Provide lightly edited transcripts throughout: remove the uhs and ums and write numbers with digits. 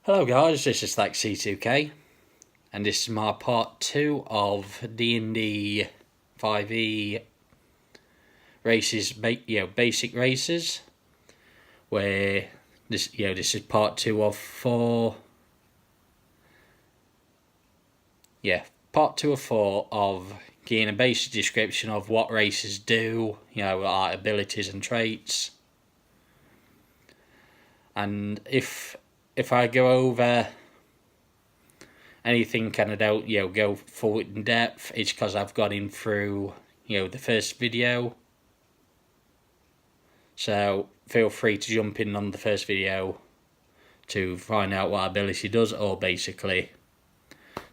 Hello guys, this is C2K, and this is my part 2 of D&D 5e races, basic races, where this is part 2 of 4. Part 2 of 4 of getting a basic description of what races do, our abilities and traits. And if I go over anything I don't go forward in depth, it's because I've got in through the first video. So feel free to jump in on the first video to find out what ability does, or basically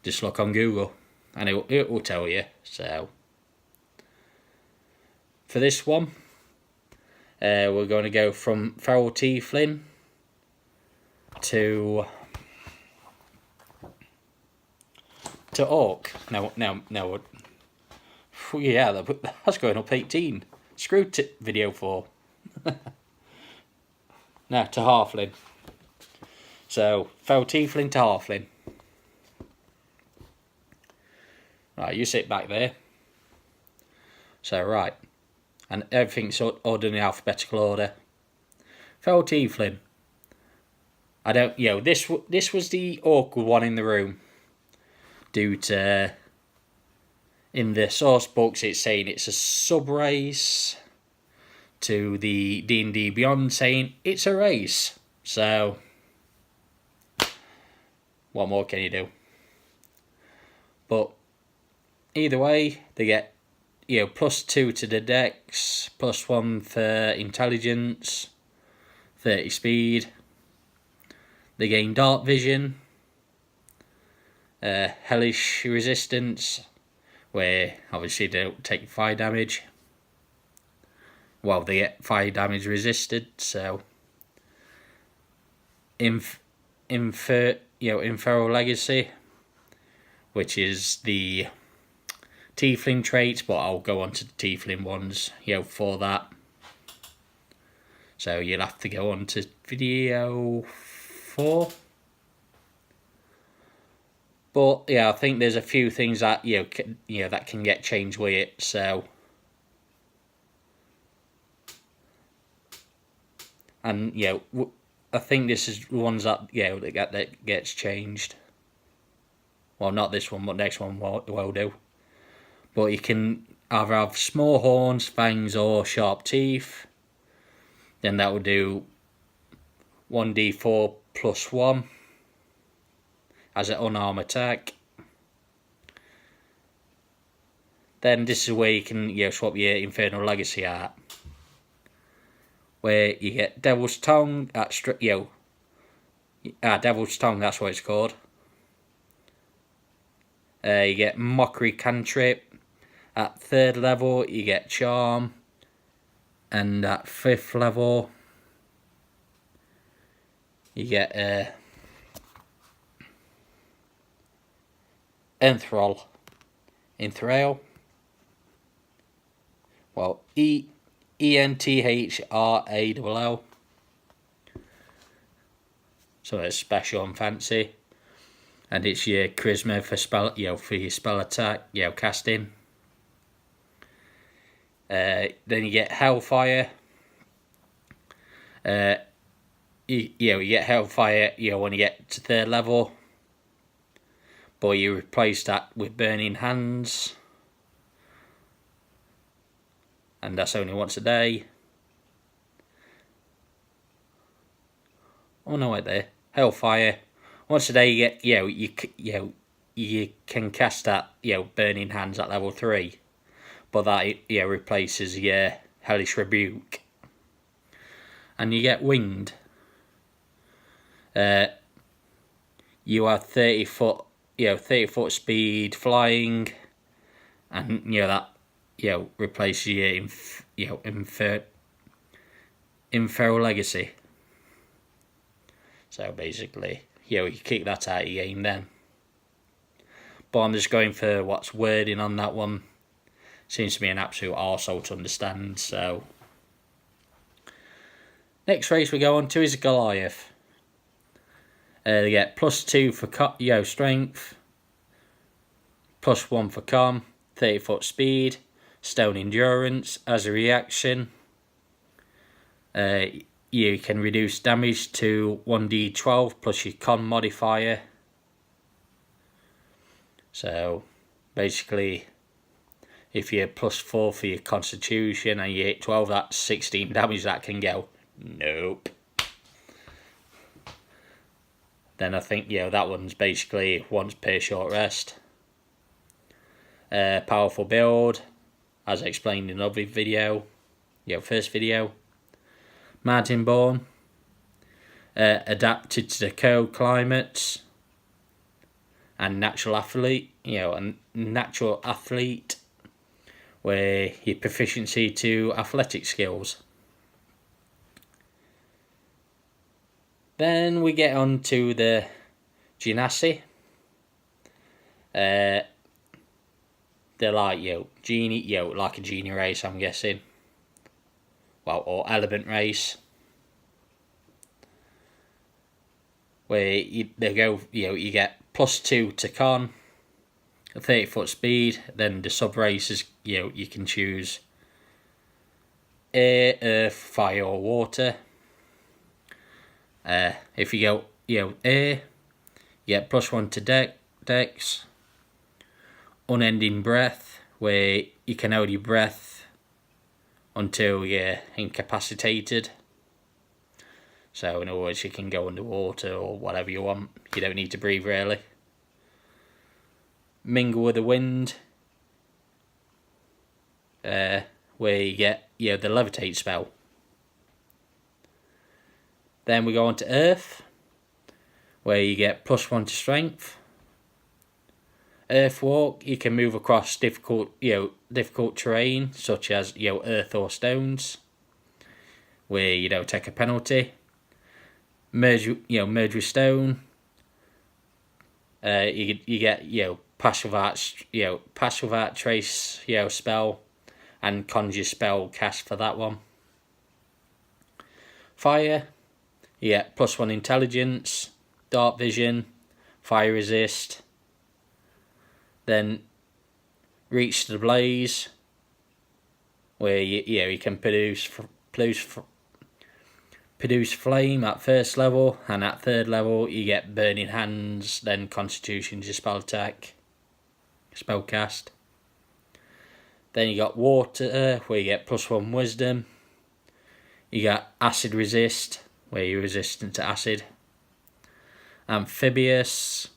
just look on Google and it will tell you. So for this one, we're going to go from feral tiefling to orc. No. Yeah, that's going up 18. Screw video 4. Now to halfling. So feral tiefling to halfling. Right, you sit back there. So right, and everything's all done in alphabetical order. Feral tiefling. I don't. This was the awkward one in the room. Due to, in the source books, it's saying it's a sub-race to the D&D Beyond saying it's a race. So, what more can you do? But either way, they get +2 to the dex, +1 for intelligence, 30 speed. They gain dark vision, hellish resistance, where obviously they don't take fire damage. Well, they get fire damage resisted. So Inferal Legacy, which is the tiefling trait, but I'll go on to the tiefling ones for that. So you'll have to go on to video 4. But I think there's a few things that that can get changed with it. So, and I think this is the ones that that gets changed. Well, not this one, but next one will do. But you can either have small horns, fangs, or sharp teeth. Then that will do 1d4 +1 as an unarmed attack. Then this is where you can swap your Infernal Legacy out, where you get Devil's Tongue at Devil's Tongue, that's what it's called. You get Mockery Cantrip. At 3rd level you get Charm, and at 5th level you get Enthrall. Well, ENTHRALL. So it's special and fancy, and it's your charisma for spell, for your spell attack, casting. Then you get Hellfire. You get Hellfire, when you get to 3rd level. But you replace that with Burning Hands. And that's only once a day. Oh no, wait there. Hellfire. Once a day you get, you can cast that, Burning Hands at level 3. But that, replaces your Hellish Rebuke. And you get Winged. You have 30 foot 30-foot speed flying, and that replaces your Inferal Legacy. So basically, you kick that out of your game then. But I'm just going for what's wording on that one. Seems to be an absolute arsehole to understand. So next race we go on to is Goliath. They get +2 for strength, +1 for con, 30-foot speed, stone endurance. As a reaction, you can reduce damage to 1d12 plus your con modifier. So basically, if you're +4 for your constitution and you hit 12, that's 16 damage that can go. Nope. Then I think, that one's basically once per short rest. Powerful build, as explained in another video, first video. Mountain born, adapted to the cold climates, and natural athlete, where your proficiency to athletic skills. Then we get on to the genasi. They're like genie, like a genie race, I'm guessing. Well, or element race. Where you get +2 to con, a 30-foot speed. Then the sub races, you can choose air, earth, fire, or water. If you go, air, you get +1 to dex. Unending breath, where you can hold your breath until you're incapacitated. So in other words, you can go underwater or whatever you want. You don't need to breathe really. Mingle with the wind, where you get the levitate spell. Then we go on to earth, where you get +1 to strength. Earth walk, you can move across difficult terrain such as earth or stones, where you don't take a penalty. Merge with stone. You get pass without trace spell, and conjure spell cast for that one. Fire, you get +1 intelligence, dark vision, fire resist. Then reach the blaze, where you can produce flame at first level, and at third level you get burning hands. Then constitution's your spell cast. Then you got water, where you get +1 wisdom. You got acid resist, where you're resistant to acid. Amphibious,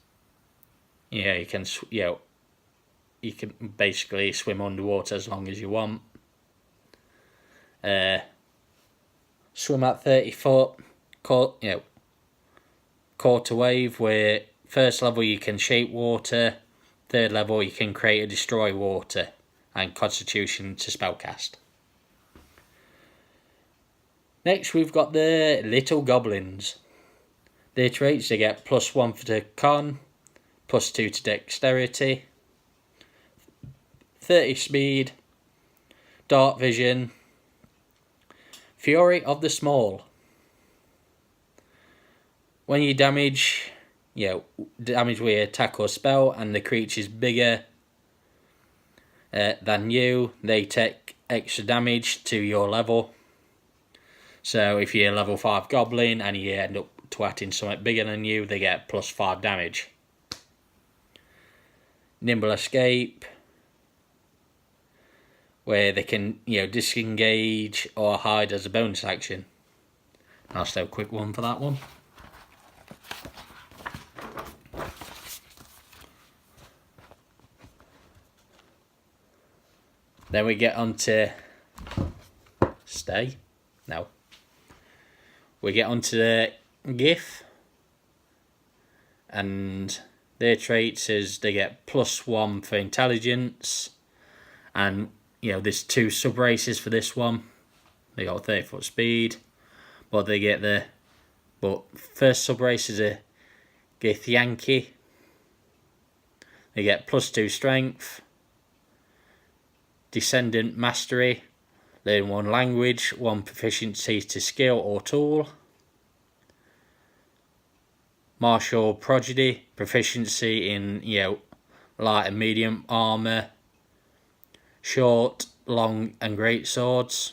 you can basically swim underwater as long as you want. Swim at 30 foot, quarter wave, where first level you can shape water, third level you can create or destroy water, and constitution to spellcast. Next we've got the little goblins. Their traits, they get +1 for the con, +2 to dexterity, 30 speed, dark vision, fury of the small. When you damage with your attack or spell, and the creature's bigger than you, they take extra damage to your level. So if you're level 5 goblin and you end up twatting something bigger than you, they get +5 damage. Nimble escape, where they can disengage or hide as a bonus action. I'll just have a quick one for that one. Then we get on to we get onto the GIF, and their traits is they get +1 for intelligence, and there's 2 sub races for this one. They got 30-foot speed, but they get first sub race is a Githyanki. They get +2 strength, descendant mastery, learn 1 language, 1 proficiency to skill or tool. martial prodigy, proficiency in, light and medium armour, short, long and great swords.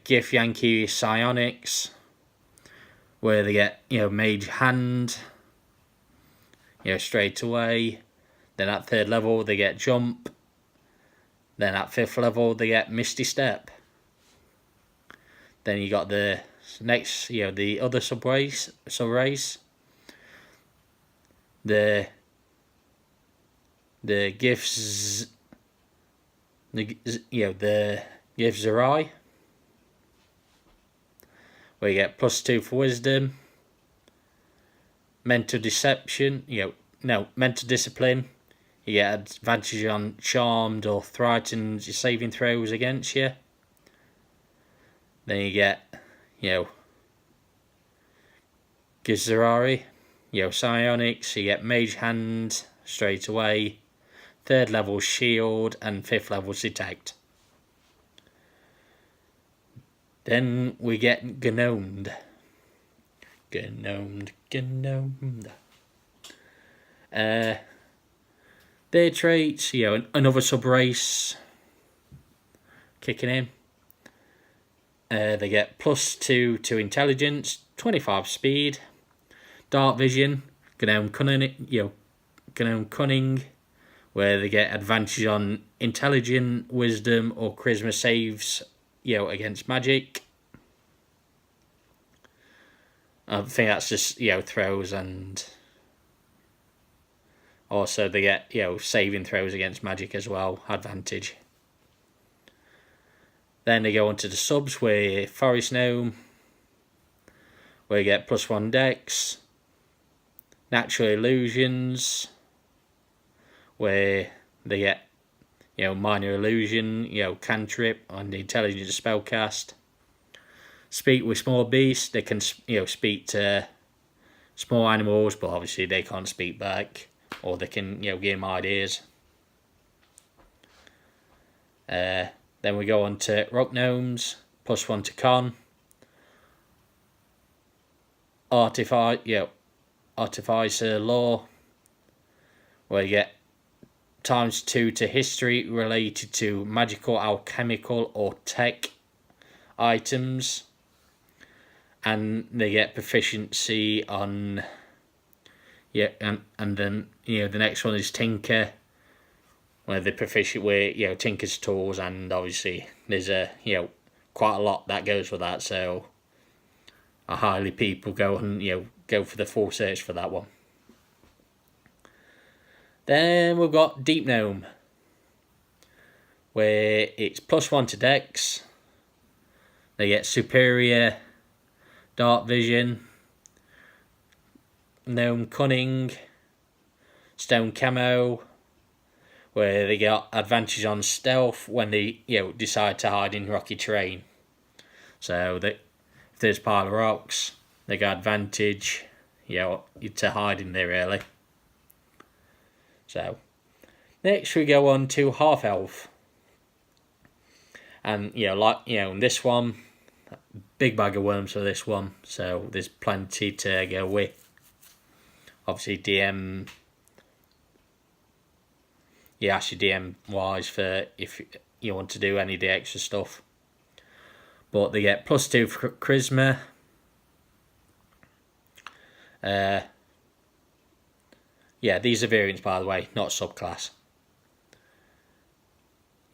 Gif Yankee psionics, where they get, mage hand, straight away. Then at 3rd level they get jump. Then at 5th level they get misty step. Then you got the next, the other sub-race. The gifts, the gifts Zerai, where you get +2 for wisdom, mental deception, mental discipline. You get advantage on charmed or frightened saving throws against you. Then you get, Gizarari, psionics. You get mage hand straight away, 3rd level shield, and 5th level detect. Then we get gnomed. Their traits, another sub-race kicking in. They get +2 to intelligence, 25 speed, dark vision, gnome cunning, where they get advantage on intelligence, wisdom, or charisma saves, against magic. I think that's just, throws, and also they get, saving throws against magic as well, advantage. Then they go on to the subs, where Forest Gnome, where you get +1 dex, Natural Illusions, where they get, Minor Illusion, Cantrip, and the Intelligence Spellcast. Speak with small beasts, they can, speak to small animals, but obviously they can't speak back, or they can, give them ideas. Then we go on to Rock Gnomes, +1 to Con. Artificer Law, where you get ×2 to history related to magical, alchemical, or tech items. And they get proficiency on, and then, the next one is Tinker, where they're proficient with, Tinker's tools, and obviously there's quite a lot that goes with that, so I highly people go and, go for the full search for that one. Then we've got Deep Gnome, where it's +1 to Dex. They get superior dark vision, gnome cunning, stone camo, where they get advantage on stealth when they decide to hide in rocky terrain. So that if there's a pile of rocks, they got advantage, to hide in there really. So next we go on to half elf, and in this one, big bag of worms for this one, so there's plenty to go with. Obviously DM, ask your DM wise for if you want to do any of the extra stuff. But they get +2 for charisma. These are variants, by the way, not subclass.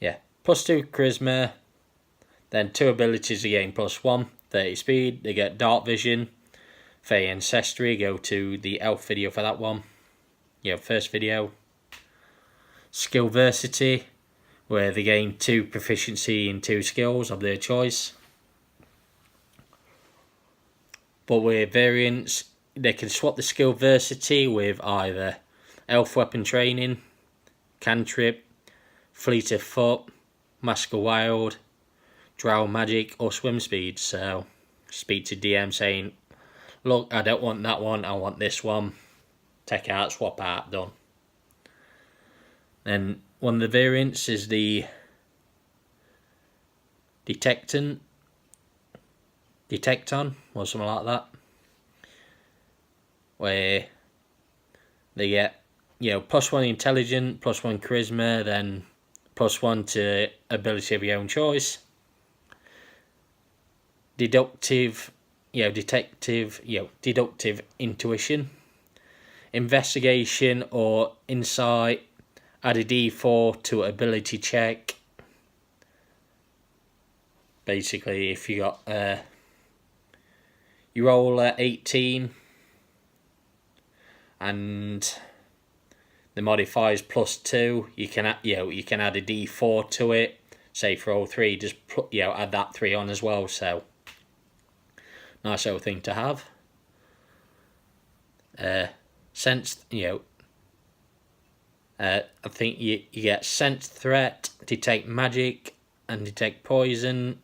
+2 charisma. Then 2 abilities again, +1, 30 speed. They get dark vision, Fey ancestry. Go to the elf video for that one. First video. Skill versity, where they gain 2 proficiency in 2 skills of their choice. But with variants, they can swap the skill versity with either elf weapon training, cantrip, fleet of foot, mask of wild, drow magic, or swim speed. So speak to DM saying, look, I don't want that one, I want this one. Take out, swap out, done. Then one of the variants is the Detecton, or something like that. where they get, +1 intelligence, +1 charisma, then +1 to ability of your own choice. Deductive intuition. Investigation or insight, add a d4 to ability check. Basically, if you got you roll 18 and the modifier is +2, you can add a d4 to it. Say for all 3, just add that 3 on as well. So nice little thing to have. Sense, I think you get sense threat, detect magic, and detect poison.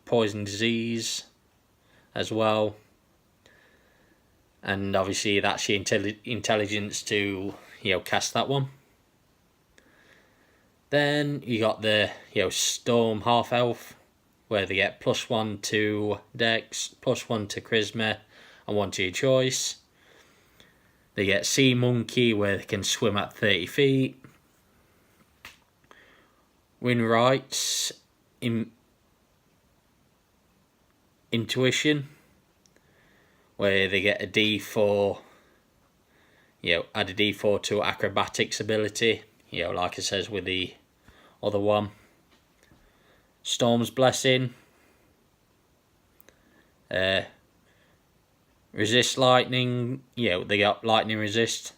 Poison disease as well. And obviously that's your intelligence to cast that one. Then you got the Storm half elf, where they get +1 to Dex, +1 to Charisma, and 1 to your choice. They get Sea Monkey, where they can swim at 30 feet. Winright's Intuition, where they get a d4, add a d4 to acrobatics ability, like it says with the other one. Storm's Blessing, resist lightning, they got lightning resist.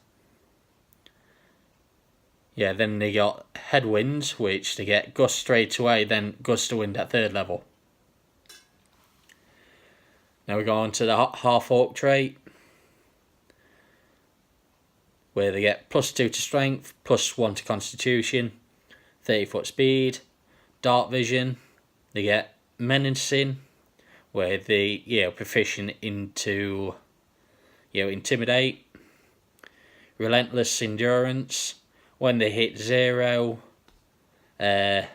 Then they got Headwinds, which they get gust straight away, then gust of wind at 3rd level. Now we go on to the Half-Orc Trade, where they get +2 to strength, +1 to constitution, 30-foot speed. Dark Vision, they get Menacing, where they proficient into intimidate. Relentless Endurance, when they hit 0, they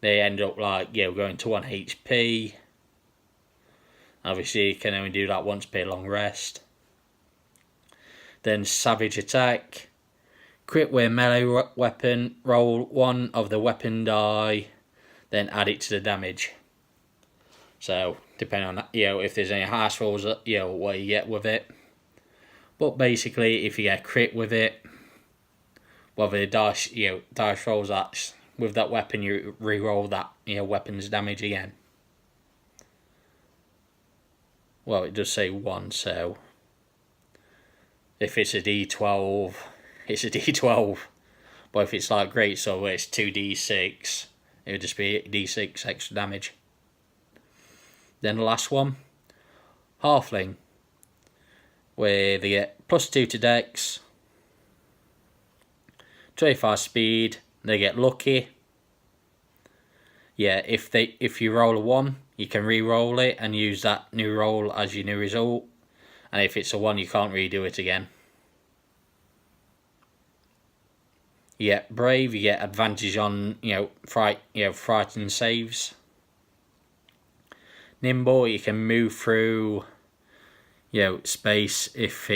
end up going to 1 HP. Obviously you can only do that once per long rest. Then Savage Attack, crit where melee weapon, roll 1 of the weapon die, then add it to the damage. So depending on that, if there's any harsh rolls, what you get with it. But basically, if you get a crit with it, whether the dice rolls that with that weapon, you re-roll that weapon's damage again. Well, it does say 1, so if it's a d12, it's a d12. But if it's like Greatsword, where it's 2d6, it would just be d6 extra damage. Then the last one, Halfling, where they get +2 to Dex, 25 speed. They get lucky. If you roll a 1, you can re-roll it and use that new roll as your new result. And if it's a 1, you can't redo it again. You get Brave, you get advantage on frightened saves. Nimble, you can move through space if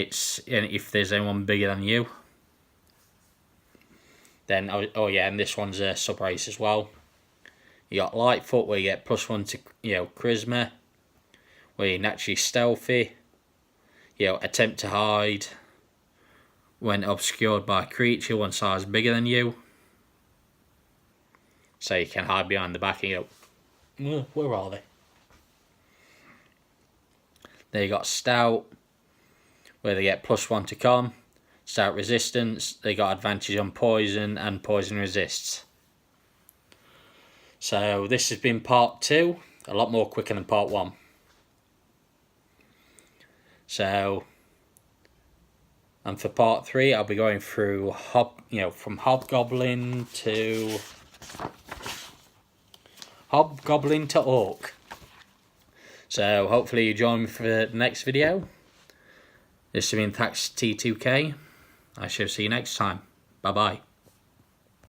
there's anyone bigger than you. Then and this one's a sub race as well. You got Lightfoot, where you get +1 to charisma, where you're naturally stealthy. Attempt to hide when obscured by a creature one size bigger than you. So you can hide behind the back and go, where are they? Then you got Stout, where they get +1 to con. Stout resistance, they got advantage on poison and poison resists. So this has been part 2, a lot more quicker than part 1. So, and for part 3, I'll be going through from Hobgoblin to Orc. So hopefully you join me for the next video. This has been Thax T2K. I shall see you next time. Bye bye.